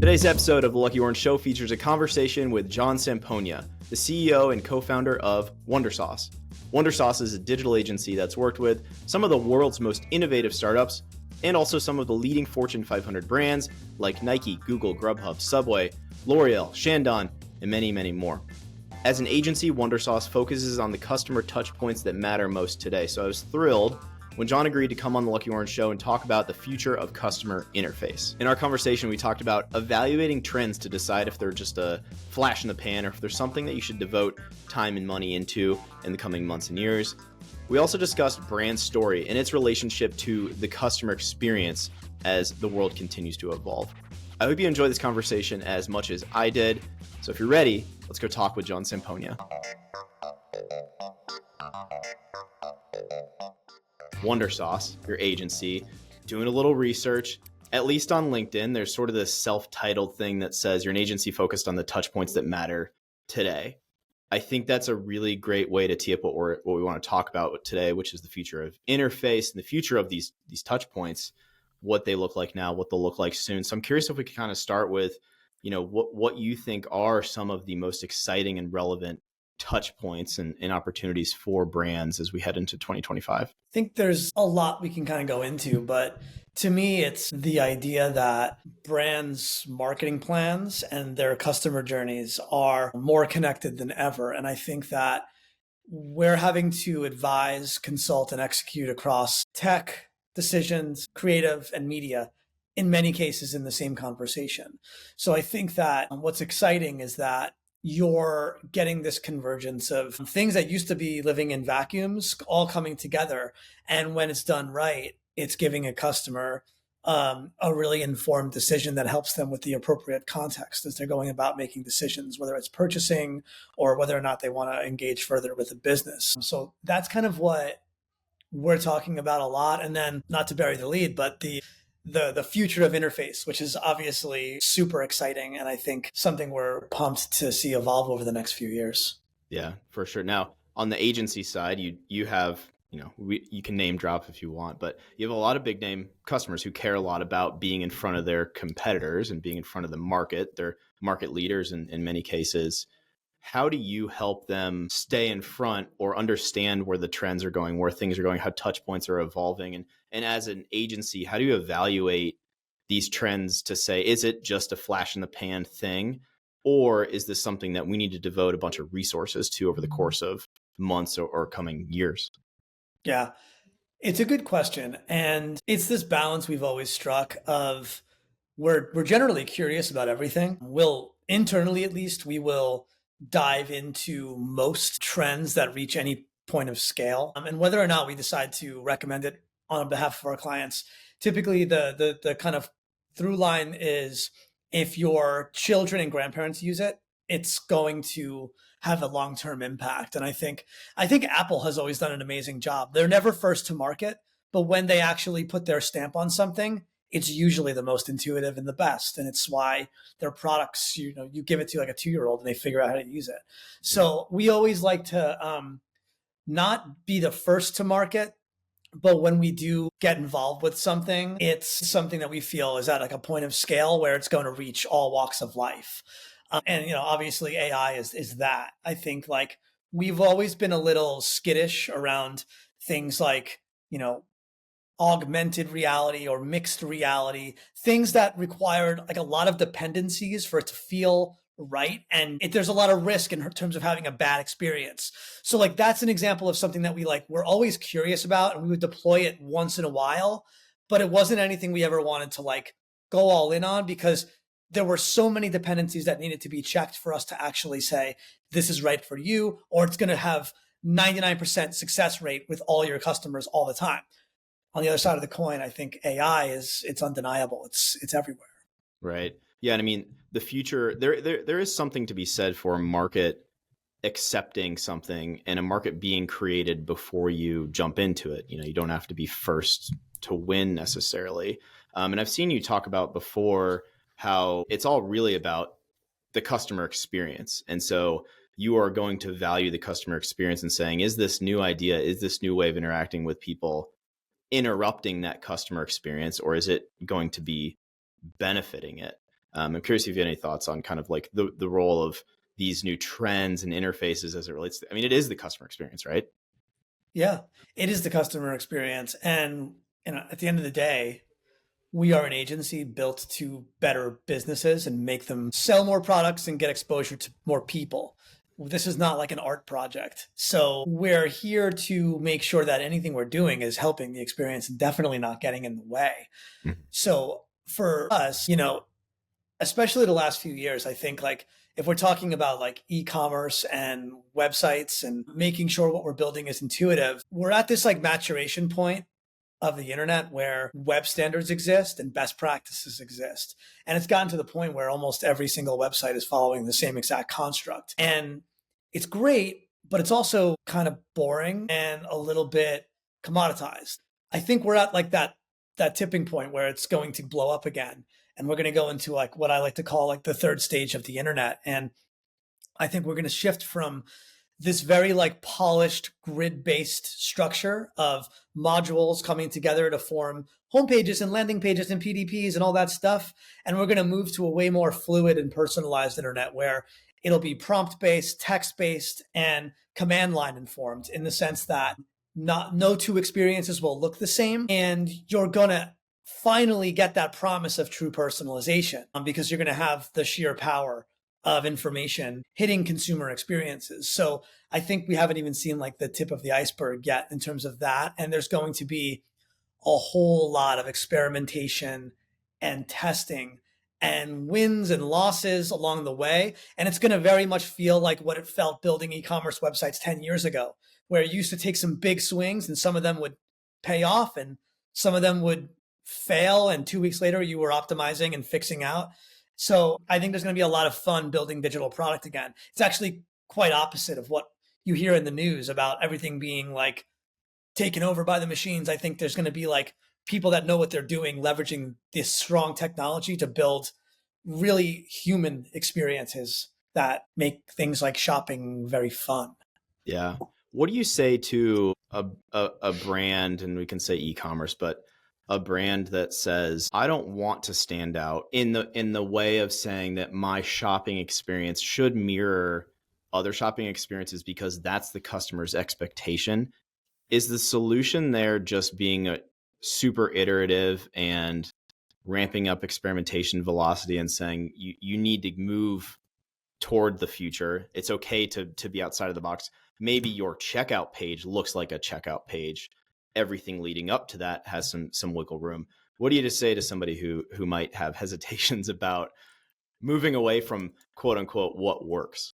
Today's episode of The Lucky Orange Show features a conversation with John Sampogna, the CEO and co-founder of Wondersauce. Wondersauce is a digital agency that's worked with some of the world's most innovative startups and also some of the leading Fortune 500 brands like Nike, Google, Grubhub, Subway, L'Oreal, Shandon, and many, many more. As an agency, Wondersauce focuses on the customer touch points that matter most today. So I was thrilled when John agreed to come on the Lucky Orange Show and talk about the future of customer interface. In our conversation, we talked about evaluating trends to decide if they're just a flash in the pan or if there's something that you should devote time and money into in the coming months and years. We also discussed brand story and its relationship to the customer experience as the world continues to evolve. I hope you enjoy this conversation as much as I did. So if you're ready, let's go talk with John Sampogna. Wondersauce, your agency, doing a little research, at least on LinkedIn, there's sort of this self-titled thing that says you're an agency focused on the touch points that matter today. I think that's a really great way to tee up what we want to talk about today, which is the future of interface and the future of these touch points, what they look like now, what they'll look like soon. So I'm curious if we could kind of start with, what you think are some of the most exciting and relevant touch points and opportunities for brands as we head into 2025? I think there's a lot we can kind of go into, but to me, it's the idea that brands' marketing plans and their customer journeys are more connected than ever. And I think that we're having to advise, consult, and execute across tech, decisions, creative, and media, in many cases in the same conversation. So I think that what's exciting is that you're getting this convergence of things that used to be living in vacuums all coming together. And when it's done right, it's giving a customer a really informed decision that helps them with the appropriate context as they're going about making decisions, whether it's purchasing or whether or not they want to engage further with the business. So that's kind of what we're talking about a lot. And then, not to bury the lead, but the future of interface, which is obviously super exciting. And I think something we're pumped to see evolve over the next few years. Yeah, for sure. Now, on the agency side, you have, you can name drop if you want, but you have a lot of big name customers who care a lot about being in front of their competitors and being in front of the market. They're market leaders in many cases. How do you help them stay in front or understand where the trends are going, where things are going, how touch points are evolving? And as an agency, how do you evaluate these trends to say, is it just a flash in the pan thing? Or is this something that we need to devote a bunch of resources to over the course of months or coming years? Yeah, it's a good question. And it's this balance we've always struck of we're generally curious about everything. Internally, at least, we will dive into most trends that reach any point of scale. And whether or not we decide to recommend it on behalf of our clients, typically the kind of through line is if your children and grandparents use it, it's going to have a long-term impact. And I think Apple has always done an amazing job. They're never first to market, but when they actually put their stamp on something, it's usually the most intuitive and the best. And it's why their products, you give it to like a 2-year-old and they figure out how to use it. So we always like to not be the first to market, but when we do get involved with something, it's something that we feel is at like a point of scale where it's going to reach all walks of life. And obviously AI is that. I think like we've always been a little skittish around things like, augmented reality or mixed reality, things that required like a lot of dependencies for it to feel right. And there's a lot of risk in terms of having a bad experience. So like that's an example of something that we're always curious about, and we would deploy it once in a while, but it wasn't anything we ever wanted to like go all in on because there were so many dependencies that needed to be checked for us to actually say, this is right for you, or it's going to have 99% success rate with all your customers all the time. On the other side of the coin, I think AI it's undeniable. It's everywhere. Right. Yeah. And I mean, the future, there is something to be said for a market accepting something and a market being created before you jump into it. You don't have to be first to win necessarily. And I've seen you talk about before how it's all really about the customer experience. And so you are going to value the customer experience and saying, is this new idea, is this new way of interacting with people interrupting that customer experience, or is it going to be benefiting it? I'm curious if you have any thoughts on kind of like the role of these new trends and interfaces as it relates to, I mean, it is the customer experience, right? Yeah, it is the customer experience. And at the end of the day, we are an agency built to better businesses and make them sell more products and get exposure to more people. This is not like an art project. So we're here to make sure that anything we're doing is helping the experience and definitely not getting in the way. Mhm. So for us, especially the last few years, I think like if we're talking about like e-commerce and websites and making sure what we're building is intuitive, we're at this like maturation point of the internet where web standards exist and best practices exist. And it's gotten to the point where almost every single website is following the same exact construct. And it's great, but it's also kind of boring and a little bit commoditized. I think we're at like that tipping point where it's going to blow up again. And we're going to go into like what I like to call like the third stage of the internet. And I think we're going to shift from this very like polished grid-based structure of modules coming together to form homepages and landing pages and PDPs and all that stuff. And we're going to move to a way more fluid and personalized internet where it'll be prompt-based, text-based, and command line informed in the sense that no two experiences will look the same. And you're going to finally get that promise of true personalization because you're going to have the sheer power of information hitting consumer experiences. So I think we haven't even seen like the tip of the iceberg yet in terms of that. And there's going to be a whole lot of experimentation and testing and wins and losses along the way. And it's going to very much feel like what it felt building e-commerce websites 10 years ago, where it used to take some big swings and some of them would pay off and some of them would fail. And 2 weeks later, you were optimizing and fixing out. So I think there's going to be a lot of fun building digital product again. It's actually quite opposite of what you hear in the news about everything being like taken over by the machines. I think there's going to be like people that know what they're doing, leveraging this strong technology to build really human experiences that make things like shopping very fun. Yeah. What do you say to a brand, and we can say e-commerce, but a brand that says, I don't want to stand out in the way of saying that my shopping experience should mirror other shopping experiences because that's the customer's expectation? Is the solution there just being a super iterative and ramping up experimentation velocity and saying you need to move toward the future? It's okay to be outside of the box. Maybe your checkout page looks like a checkout page. Everything leading up to that has some wiggle room. What do you just say to somebody who might have hesitations about moving away from quote unquote what works?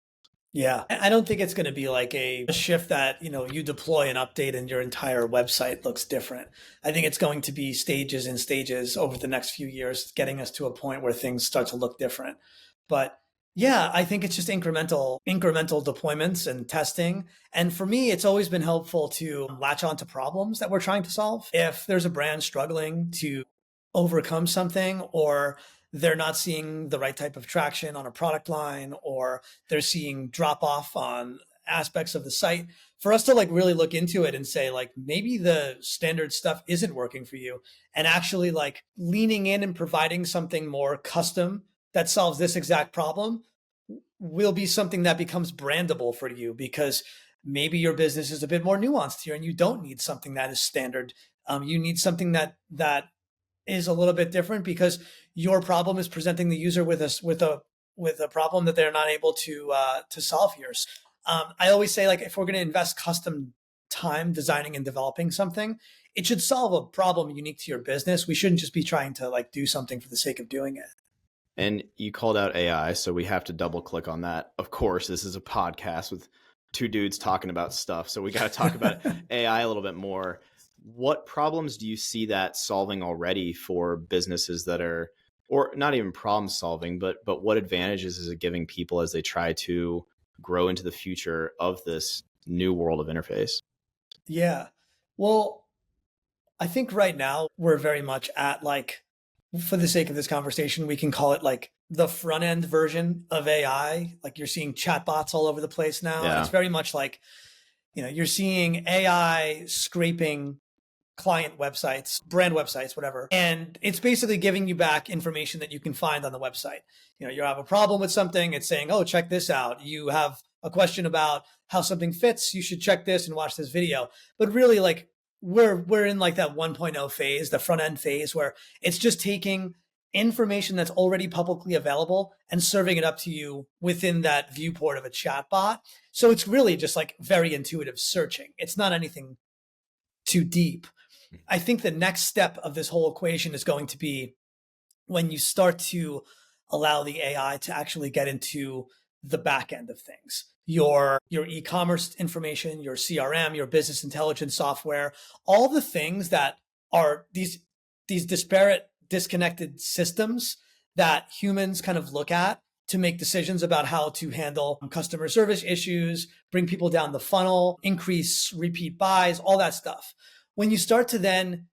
Yeah, I don't think it's going to be like a shift that, you deploy an update and your entire website looks different. I think it's going to be stages and stages over the next few years, getting us to a point where things start to look different. But yeah, I think it's just incremental deployments and testing. And for me, it's always been helpful to latch on to problems that we're trying to solve. If there's a brand struggling to overcome something, or they're not seeing the right type of traction on a product line, or they're seeing drop off on aspects of the site, for us to like really look into it and say like, maybe the standard stuff isn't working for you, and actually like leaning in and providing something more custom that solves this exact problem will be something that becomes brandable for you, because maybe your business is a bit more nuanced here and you don't need something that is standard. You need something that is a little bit different because your problem is presenting the user with a problem that they're not able to solve here. I always say like if we're going to invest custom time designing and developing something, it should solve a problem unique to your business. We shouldn't just be trying to like do something for the sake of doing it. And you called out AI, so we have to double click on that. Of course, this is a podcast with two dudes talking about stuff, so we got to talk about AI a little bit more. What problems do you see that solving already for businesses that are, or not even problem solving, but what advantages is it giving people as they try to grow into the future of this new world of interface? Yeah. Well, I think right now we're very much at like, for the sake of this conversation, we can call it like the front end version of AI. Like you're seeing chatbots all over the place now. Yeah. And it's very much like, you're seeing AI scraping client websites, brand websites, whatever. And it's basically giving you back information that you can find on the website. You have a problem with something, it's saying, oh, check this out. You have a question about how something fits, you should check this and watch this video. But really, like, we're in like that 1.0 phase, the front end phase, where it's just taking information that's already publicly available and serving it up to you within that viewport of a chatbot. So it's really just like very intuitive searching. It's not anything too deep. I think the next step of this whole equation is going to be when you start to allow the AI to actually get into the back end of things. Your e-commerce information, your CRM, your business intelligence software, all the things that are these disparate, disconnected systems that humans kind of look at to make decisions about how to handle customer service issues, bring people down the funnel, increase repeat buys, all that stuff. When you start to then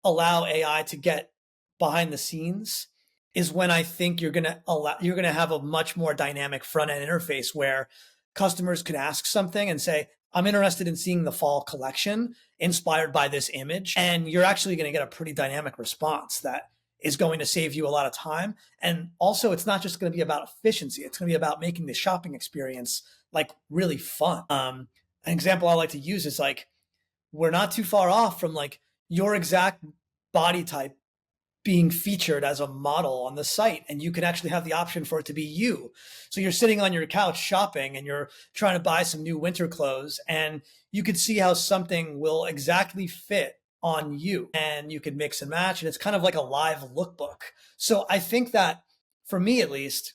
allow AI to get behind the scenes is when I think you're going to have a much more dynamic front end interface where customers could ask something and say, I'm interested in seeing the fall collection inspired by this image. And you're actually going to get a pretty dynamic response that is going to save you a lot of time. And also, it's not just going to be about efficiency. It's going to be about making the shopping experience like really fun. An example I like to use is like, we're not too far off from like your exact body type being featured as a model on the site, and you can actually have the option for it to be you. So you're sitting on your couch shopping and you're trying to buy some new winter clothes, and you could see how something will exactly fit on you, and you could mix and match, and it's kind of like a live lookbook. So I think that for me, at least,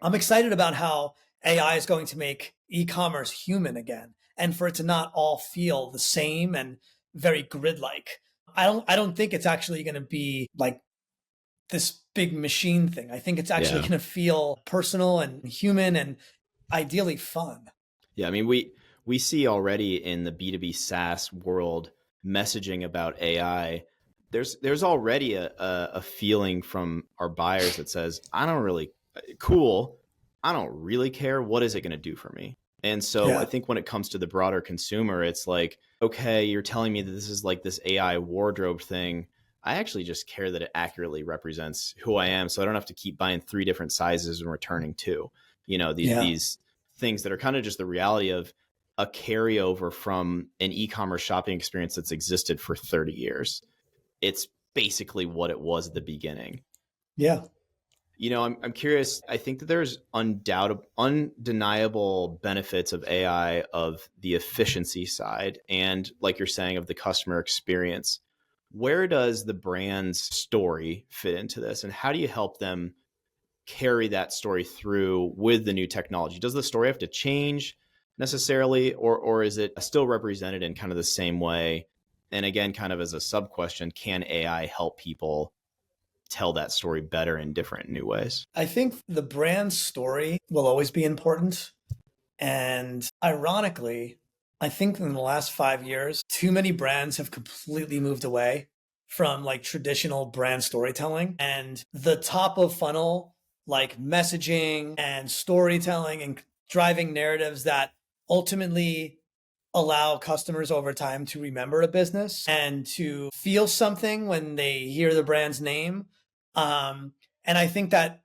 I'm excited about how AI is going to make e-commerce human again, and for it to not all feel the same and very grid-like. I don't think it's actually going to be like this big machine thing. I think it's actually going to feel personal and human and ideally fun. Yeah, I mean, we see already in the B2B SaaS world messaging about AI. There's already a feeling from our buyers that says, I don't really care. What is it going to do for me? And so I think when it comes to the broader consumer, it's like, okay, you're telling me that this is like this AI wardrobe thing. I actually just care that it accurately represents who I am. So I don't have to keep buying 3 different sizes and returning 2, these things that are kind of just the reality of a carryover from an e-commerce shopping experience that's existed for 30 years. It's basically what it was at the beginning. Yeah. I'm curious. I think that there's undeniable benefits of AI of the efficiency side and, like you're saying, of the customer experience. Where does the brand's story fit into this, and how do you help them carry that story through with the new technology? Does the story have to change necessarily, or is it still represented in kind of the same way? And again, kind of as a sub question, can AI help people tell that story better in different new ways? I think the brand story will always be important. And ironically, I think in the last 5 years, too many brands have completely moved away from like traditional brand storytelling, and the top of funnel, like messaging and storytelling and driving narratives that ultimately allow customers over time to remember a business and to feel something when they hear the brand's name. And I think that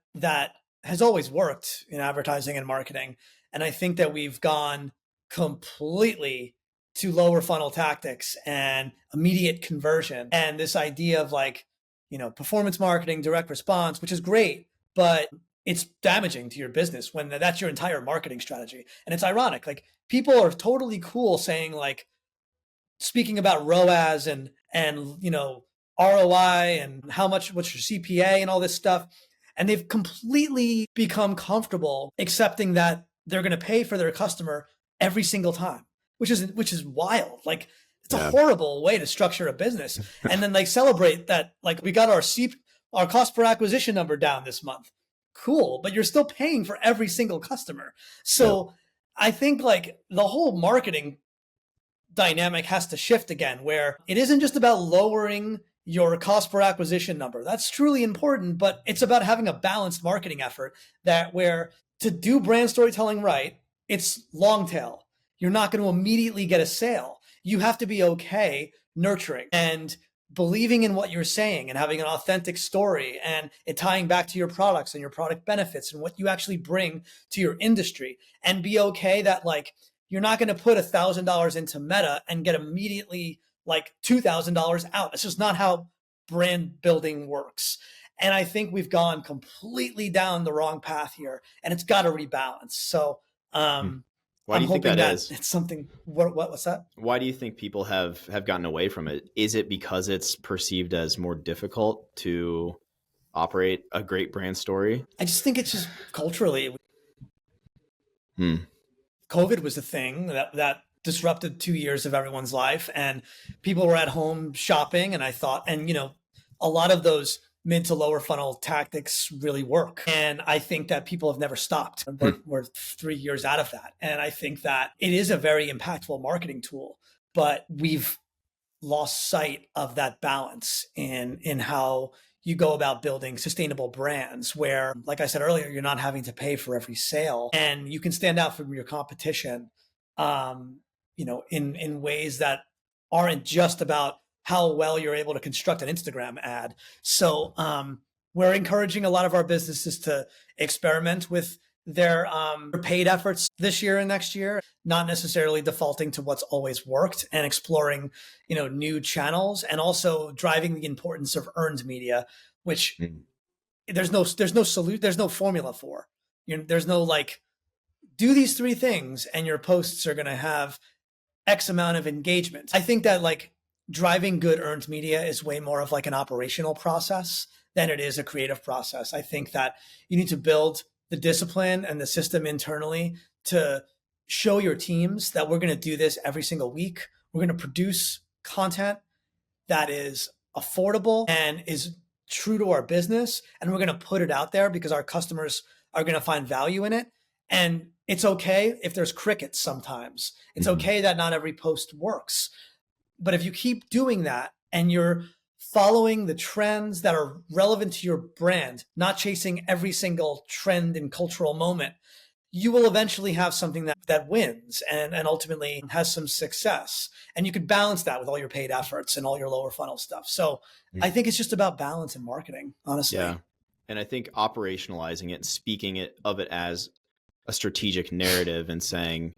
has always worked in advertising and marketing. And I think that we've gone completely to lower funnel tactics and immediate conversion. And this idea of like, performance marketing, direct response, which is great, but it's damaging to your business when that's your entire marketing strategy. And it's ironic, like people are totally cool saying like, speaking about ROAS and ROI and what's your CPA and all this stuff. And they've completely become comfortable accepting that they're going to pay for their customer every single time, which is wild. Like it's a horrible way to structure a business. And then like celebrate that, like we got our cost per acquisition number down this month. Cool. But you're still paying for every single customer. So I think like the whole marketing dynamic has to shift again, where it isn't just about lowering your cost per acquisition number. That's truly important, but it's about having a balanced marketing effort where to do brand storytelling right, it's long tail. You're not going to immediately get a sale. You have to be okay nurturing and believing in what you're saying and having an authentic story and it tying back to your products and your product benefits and what you actually bring to your industry, and be okay that like you're not going to put $1,000 into Meta and get immediately like $2,000 out. It's just not how brand building works. And I think we've gone completely down the wrong path here, and it's got to rebalance. So Why do you think that is? It's something. What's that? Why do you think people have gotten away from it? Is it because it's perceived as more difficult to operate a great brand story? I just think it's just culturally. COVID was a thing that disrupted 2 years of everyone's life, and people were at home shopping. And I thought, and a lot of those mid to lower funnel tactics really work. And I think that people have never stopped. We're 3 years out of that. And I think that it is a very impactful marketing tool, but we've lost sight of that balance in how you go about building sustainable brands where, like I said earlier, you're not having to pay for every sale and you can stand out from your competition, in ways that aren't just about how well you're able to construct an Instagram ad. So we're encouraging a lot of our businesses to experiment with their paid efforts this year and next year, not necessarily defaulting to what's always worked, and exploring, new channels, and also driving the importance of earned media, which there's no formula for. There's no like, do these 3 things and your posts are going to have X amount of engagement. I think that like driving good earned media is way more of like an operational process than it is a creative process. I think that you need to build the discipline and the system internally to show your teams that we're going to do this every single week. We're going to produce content that is affordable and is true to our business. And we're going to put it out there because our customers are going to find value in it. And it's okay if there's crickets sometimes. It's okay that not every post works. But if you keep doing that and you're following the trends that are relevant to your brand, not chasing every single trend and cultural moment, you will eventually have something that wins and ultimately has some success. And you could balance that with all your paid efforts and all your lower funnel stuff. So I think it's just about balance in marketing, honestly. Yeah. And I think operationalizing it and speaking of it as a strategic narrative and saying,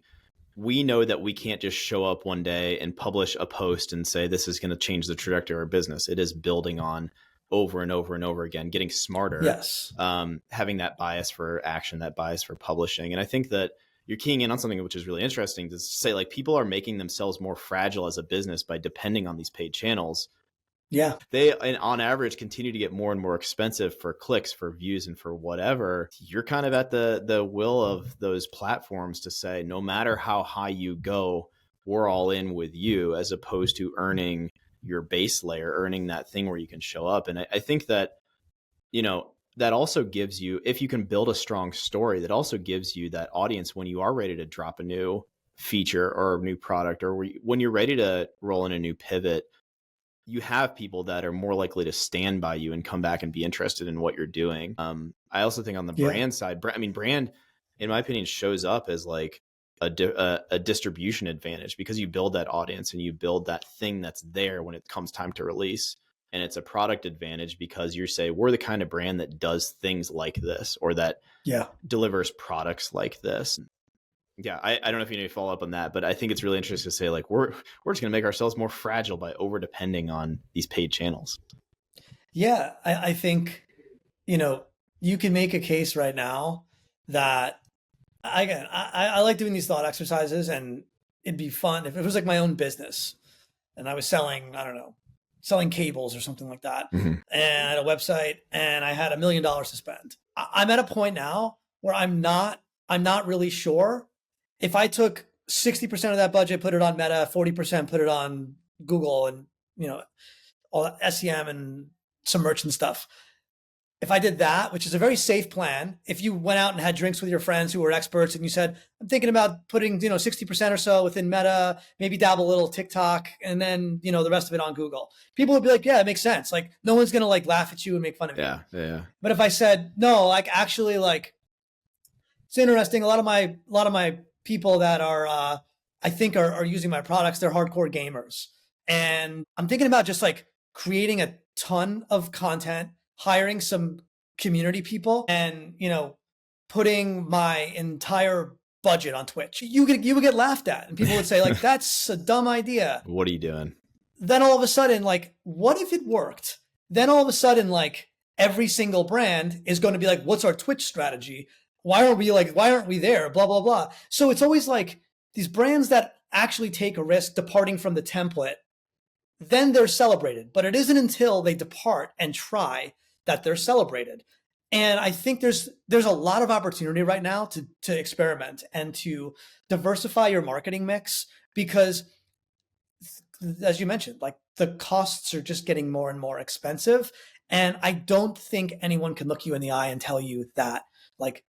we know that we can't just show up one day and publish a post and say, this is going to change the trajectory of our business. It is building on over and over and over again, getting smarter, yes, having that bias for action, that bias for publishing. And I think that you're keying in on something which is really interesting to say, like, people are making themselves more fragile as a business by depending on these paid channels. Yeah. They, on average, continue to get more and more expensive for clicks, for views, and for whatever. You're kind of at the will of those platforms to say, no matter how high you go, we're all in with you, as opposed to earning your base layer, earning that thing where you can show up. And I think that, that also gives you, if you can build a strong story, that also gives you that audience when you are ready to drop a new feature or a new product, or when you're ready to roll in a new pivot. You have people that are more likely to stand by you and come back and be interested in what you're doing. I also think on the brand side, brand, in my opinion, shows up as like a distribution advantage, because you build that audience and you build that thing that's there when it comes time to release. And it's a product advantage because you say, we're the kind of brand that does things like this, or that delivers products like this. Yeah, I don't know if you need to follow up on that, but I think it's really interesting to say, like, we're just going to make ourselves more fragile by over depending on these paid channels. Yeah, I think, you can make a case right now that, again, I like doing these thought exercises, and it'd be fun if it was like my own business and I was selling, I don't know, selling cables or something like that, and I had a website and I had $1 million to spend. I'm at a point now where I'm not really sure. If I took 60% of that budget, put it on Meta, 40% put it on Google, and all that SEM and some merchant stuff. If I did that, which is a very safe plan, if you went out and had drinks with your friends who were experts and you said, I'm thinking about putting 60% or so within Meta, maybe dabble a little TikTok, and then the rest of it on Google, people would be like, yeah, it makes sense. Like, no one's gonna like laugh at you and make fun of you. Yeah. But if I said no, like, actually, like, it's interesting. A lot of my people that are, I think are using my products, they're hardcore gamers. And I'm thinking about just like creating a ton of content, hiring some community people, and, putting my entire budget on Twitch. You would get laughed at, and people would say like, that's a dumb idea. What are you doing? Then all of a sudden, like, what if it worked? Then all of a sudden, like, every single brand is going to be like, what's our Twitch strategy? Why aren't we there? Blah, blah, blah. So it's always like these brands that actually take a risk departing from the template, then they're celebrated. But it isn't until they depart and try that they're celebrated. And I think there's a lot of opportunity right now to experiment and to diversify your marketing mix, because as you mentioned, like the costs are just getting more and more expensive. And I don't think anyone can look you in the eye and tell you that like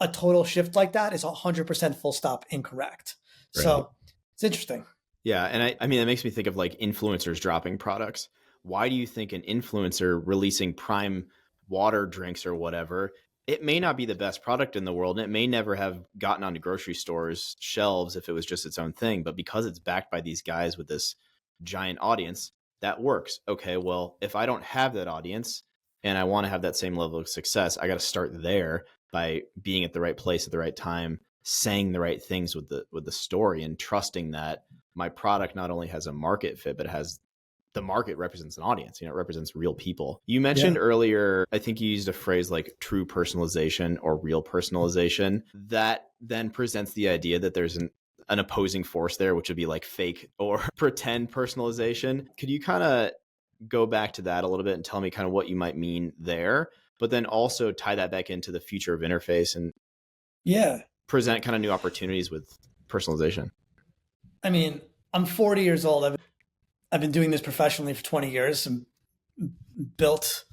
a total shift like that is 100% full stop incorrect. Right. So it's interesting. Yeah. And I mean, it makes me think of like influencers dropping products. Why do you think an influencer releasing Prime water drinks or whatever, it may not be the best product in the world, and it may never have gotten onto grocery stores' shelves if it was just its own thing, but because it's backed by these guys with this giant audience, that works. Okay, well, if I don't have that audience and I want to have that same level of success, I got to start there by being at the right place at the right time, saying the right things with the story, and trusting that my product not only has a market fit, but it has the market represents an audience, it represents real people. You mentioned earlier, I think you used a phrase like true personalization or real personalization. That then presents the idea that there's an opposing force there, which would be like fake or pretend personalization. Could you kind of go back to that a little bit and tell me kind of what you might mean there, but then also tie that back into the future of interface and present kind of new opportunities with personalization? I mean, I'm 40 years old. I've been doing this professionally for 20 years and built,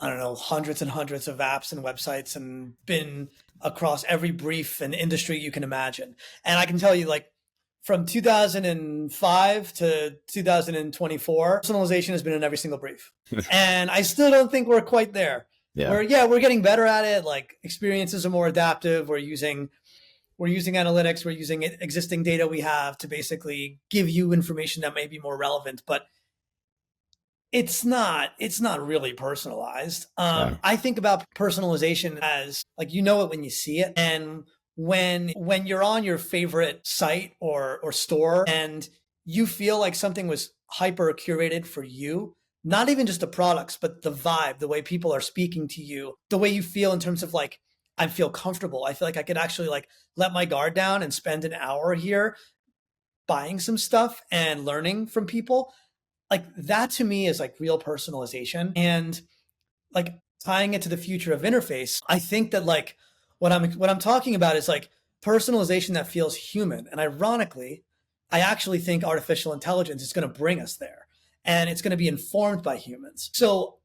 I don't know, hundreds and hundreds of apps and websites, and been across every brief and industry you can imagine. And I can tell you, like, from 2005 to 2024, personalization has been in every single brief. And I still don't think we're quite there. We're getting better at it. Like, experiences are more adaptive. We're using analytics, we're using existing data we have to basically give you information that may be more relevant, but it's not really personalized. I think about personalization as like, it when you see it. And when you're on your favorite site or store and you feel like something was hyper curated for you, not even just the products, but the vibe, the way people are speaking to you, the way you feel in terms of like, I feel comfortable. I feel like I could actually like let my guard down and spend an hour here buying some stuff and learning from people. Like that to me is like real personalization. And like tying it to the future of interface, I think that like what I'm talking about is like personalization that feels human. And ironically, I actually think artificial intelligence is going to bring us there, and it's going to be informed by humans. So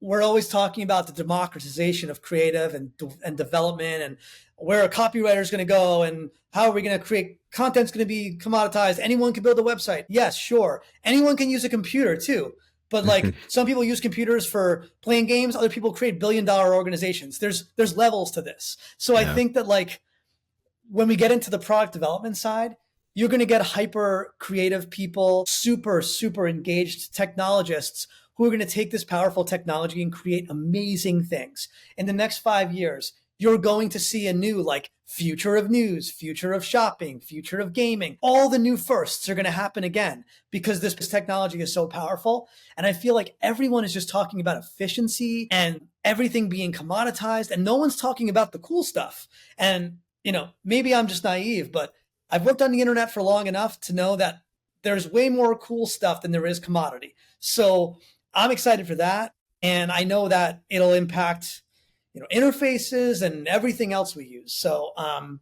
we're always talking about the democratization of creative and development, and where a copywriter is going to go, and how are we going to create content's going to be commoditized. Anyone can build a website. Yes, sure. Anyone can use a computer too. But like some people use computers for playing games. Other people create billion-dollar organizations. There's levels to this. So I think that like when we get into the product development side, you're going to get hyper creative people, super, super engaged technologists who are going to take this powerful technology and create amazing things. In the next 5 years, you're going to see a new like future of news, future of shopping, future of gaming. All the new firsts are going to happen again because this technology is so powerful. And I feel like everyone is just talking about efficiency and everything being commoditized, and no one's talking about the cool stuff. And, maybe I'm just naive, but I've worked on the internet for long enough to know that there's way more cool stuff than there is commodity. So I'm excited for that. And I know that it'll impact, interfaces and everything else we use. So I'm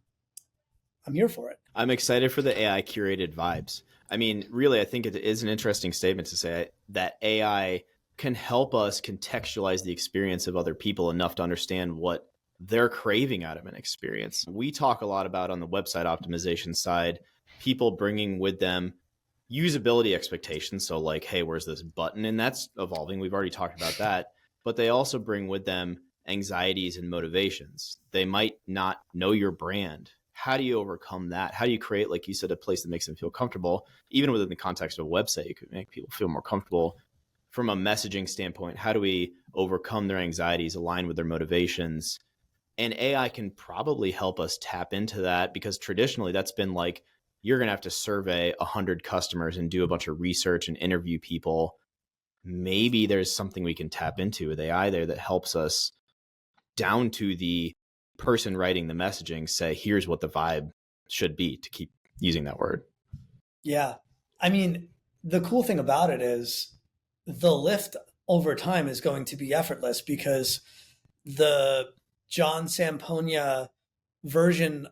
here for it. I'm excited for the AI curated vibes. I mean, really, I think it is an interesting statement to say that AI can help us contextualize the experience of other people enough to understand what they're craving out of an experience. We talk a lot about on the website optimization side, people bringing with them usability expectations. So like, hey, where's this button? And that's evolving. We've already talked about that. But they also bring with them anxieties and motivations. They might not know your brand, how do you overcome that? How do you create, like you said, a place that makes them feel comfortable? Even within the context of a website, you could make people feel more comfortable. From a messaging standpoint, how do we overcome their anxieties, align with their motivations? And AI can probably help us tap into that, because traditionally that's been like, you're going to have to survey 100 customers and do a bunch of research and interview people. Maybe there's something we can tap into with AI there that helps us down to the person writing the messaging say, here's what the vibe should be, to keep using that word. Yeah. I mean, the cool thing about it is the lift over time is going to be effortless, because the John Sampogna version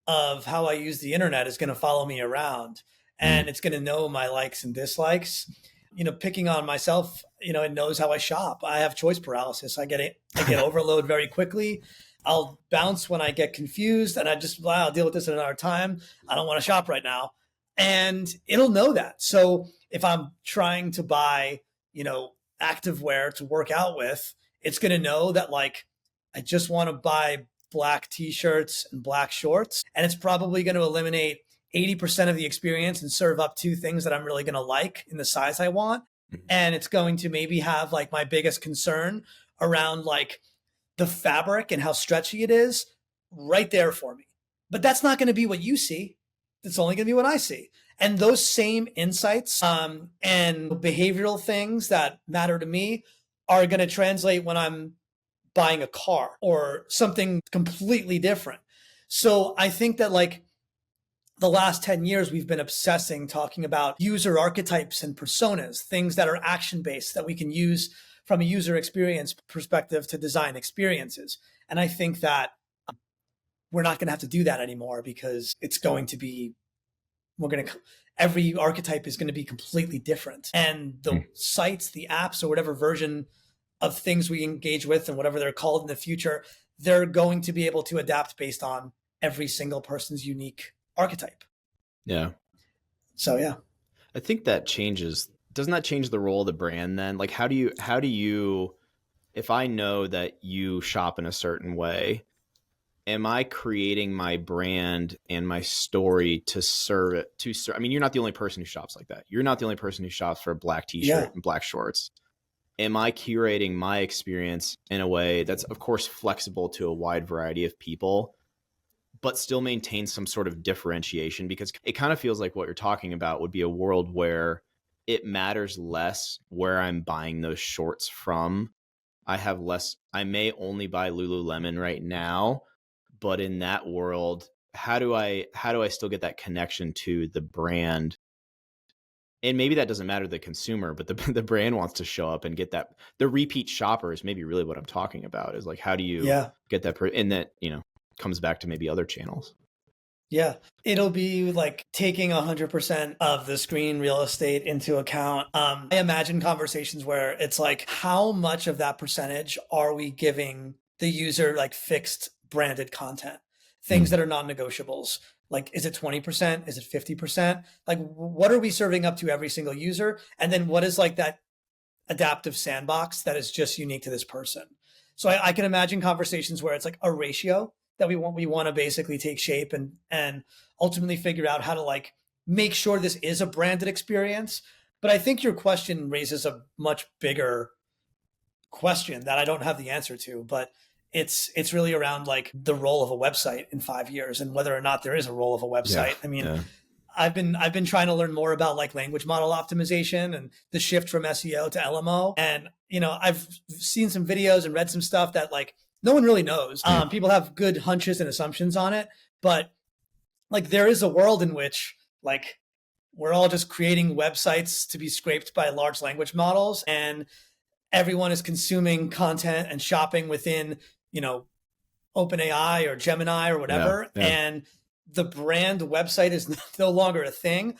of how I use the internet is going to follow me around, and it's going to know my likes and dislikes. Picking on myself, it knows how I shop. I have choice paralysis. I get overload very quickly. I'll bounce when I get confused, and I'll deal with this at another time. I don't want to shop right now. And it'll know that. So if I'm trying to buy, activewear to work out with, it's going to know that, like, I just want to buy black t-shirts and black shorts. And it's probably going to eliminate 80% of the experience and serve up two things that I'm really going to like in the size I want. And it's going to maybe have, like, my biggest concern around, like, the fabric and how stretchy it is right there for me. But that's not going to be what you see. It's only going to be what I see. And those same insights and behavioral things that matter to me are going to translate when I'm buying a car or something completely different. So I think that, like, the last 10 years, we've been talking about user archetypes and personas, things that are action-based that we can use from a user experience perspective to design experiences. And I think that we're not going to have to do that anymore, because it's going to be, every archetype is going to be completely different. And the sites, the apps, or whatever version of things we engage with and whatever they're called in the future, they're going to be able to adapt based on every single person's unique archetype. Yeah. So, yeah. I think that doesn't that change the role of the brand then? Like, how do you, if I know that you shop in a certain way, am I creating my brand and my story to serve it? I mean, you're not the only person who shops like that. You're not the only person who shops for a black t-shirt and black shorts. Am I curating my experience in a way that's, of course, flexible to a wide variety of people, but still maintains some sort of differentiation? Because it kind of feels like what you're talking about would be a world where it matters less where I'm buying those shorts from. I may only buy Lululemon right now, but in that world, how do I still get that connection to the brand? And maybe that doesn't matter to the consumer, but the brand wants to show up and get that. The repeat shopper is maybe really what I'm talking about, is like, how do you get that? And that, comes back to maybe other channels. Yeah. It'll be like taking 100% of the screen real estate into account. I imagine conversations where it's like, how much of that percentage are we giving the user, like, fixed branded content, things that are non-negotiables? Like, is it 20%? Is it 50%? Like, what are we serving up to every single user? And then what is, like, that adaptive sandbox that is just unique to this person? So I can imagine conversations where it's like a ratio that we want to basically take shape and ultimately figure out how to, like, make sure this is a branded experience. But I think your question raises a much bigger question that I don't have the answer to, but it's really around, like, the role of a website in 5 years and whether or not there is a role of a website. I mean, I've been trying to learn more about, like, language model optimization and the shift from SEO to LMO. And, I've seen some videos and read some stuff that, like, no one really knows. People have good hunches and assumptions on it, but, like, there is a world in which, like, we're all just creating websites to be scraped by large language models, and everyone is consuming content and shopping within, OpenAI or Gemini or whatever. And the brand website is no longer a thing.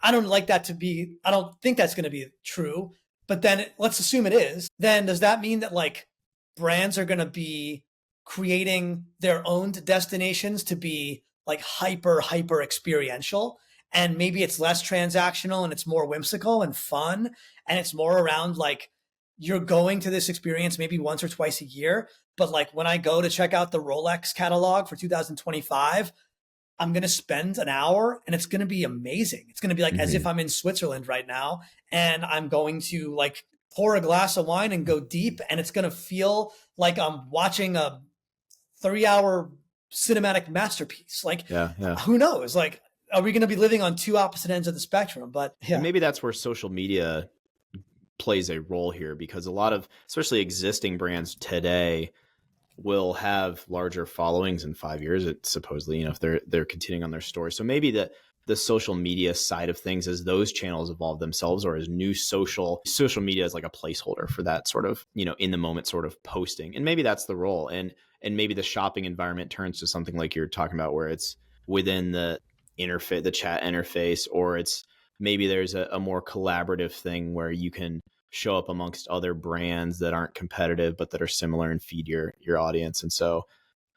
I don't think that's going to be true, but then let's assume it is. Then does that mean that, like, brands are going to be creating their own destinations to be, like, hyper experiential? And maybe it's less transactional and it's more whimsical and fun. And it's more around, like, you're going to this experience maybe once or twice a year. But like when I go to check out the Rolex catalog for 2025, I'm going to spend an hour and it's going to be amazing. It's going to be like as if I'm in Switzerland right now, and I'm going to like pour a glass of wine and go deep, and it's going to feel like I'm watching a 3-hour cinematic masterpiece. Like, who knows? Like, are we going to be living on two opposite ends of the spectrum? But yeah. And maybe that's where social media plays a role here, because a lot of, especially existing brands today, will have larger followings in 5 years. It's supposedly, if they're continuing on their story. So maybe the social media side of things, as those channels evolve themselves, or as new social media is like a placeholder for that sort of, in the moment sort of posting. And maybe that's the role. And maybe the shopping environment turns to something like you're talking about, where it's within the interface, the chat interface, or it's maybe there's a more collaborative thing where you can show up amongst other brands that aren't competitive, but that are similar, and feed your audience. And so,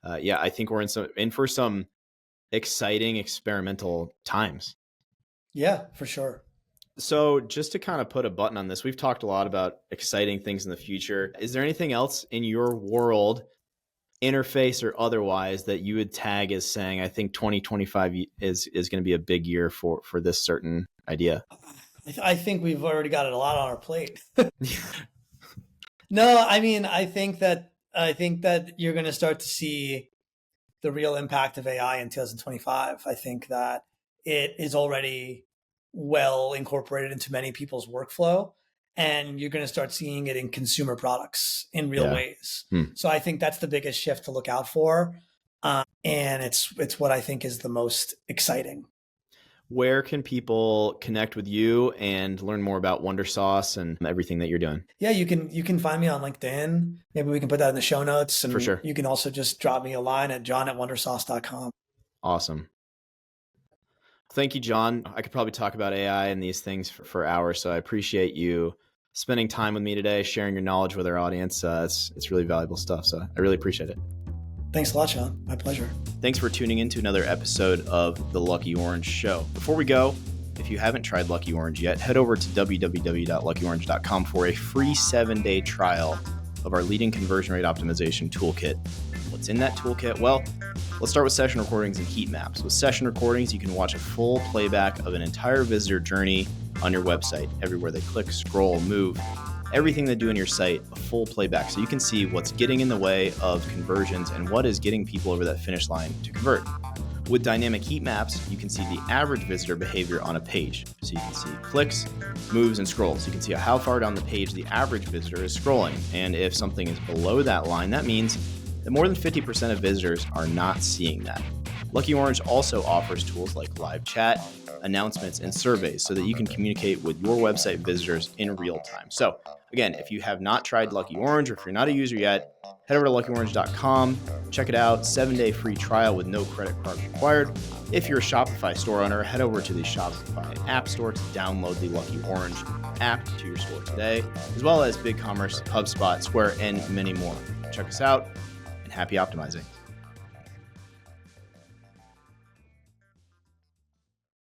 I think we're in for some exciting experimental times. Yeah, for sure. So just to kind of put a button on this, we've talked a lot about exciting things in the future. Is there anything else in your world, interface or otherwise, that you would tag as saying, I think 2025 is going to be a big year for this certain idea? I think we've already got it a lot on our plate. No, I mean, I think that you're going to start to see the real impact of AI in 2025. I think that it is already well incorporated into many people's workflow, and you're going to start seeing it in consumer products in real ways. So I think that's the biggest shift to look out for. And it's what I think is the most exciting. Where can people connect with you and learn more about Wondersauce and everything that you're doing? Yeah, you can find me on LinkedIn. Maybe we can put that in the show notes. And for sure. You can also just drop me a line at john@wondersauce.com. Awesome. Thank you, John. I could probably talk about AI and these things for hours. So I appreciate you spending time with me today, sharing your knowledge with our audience. It's really valuable stuff. So I really appreciate it. Thanks a lot, Sean. My pleasure. Thanks for tuning in to another episode of The Lucky Orange Show. Before we go, if you haven't tried Lucky Orange yet, head over to www.luckyorange.com for a free 7-day trial of our leading conversion rate optimization toolkit. What's in that toolkit? Well, let's start with session recordings and heat maps. With session recordings, you can watch a full playback of an entire visitor journey on your website. Everywhere they click, scroll, move, everything they do in your site, a full playback, so you can see what's getting in the way of conversions and what is getting people over that finish line to convert. With dynamic heat maps, you can see the average visitor behavior on a page. So you can see clicks, moves, and scrolls. You can see how far down the page the average visitor is scrolling. And if something is below that line, that means that more than 50% of visitors are not seeing that. Lucky Orange also offers tools like live chat, announcements, and surveys so that you can communicate with your website visitors in real time. So again, if you have not tried Lucky Orange, or if you're not a user yet, head over to luckyorange.com, check it out, 7-day free trial with no credit card required. If you're a Shopify store owner, head over to the Shopify App Store to download the Lucky Orange app to your store today, as well as BigCommerce, HubSpot, Square, and many more. Check us out, and happy optimizing.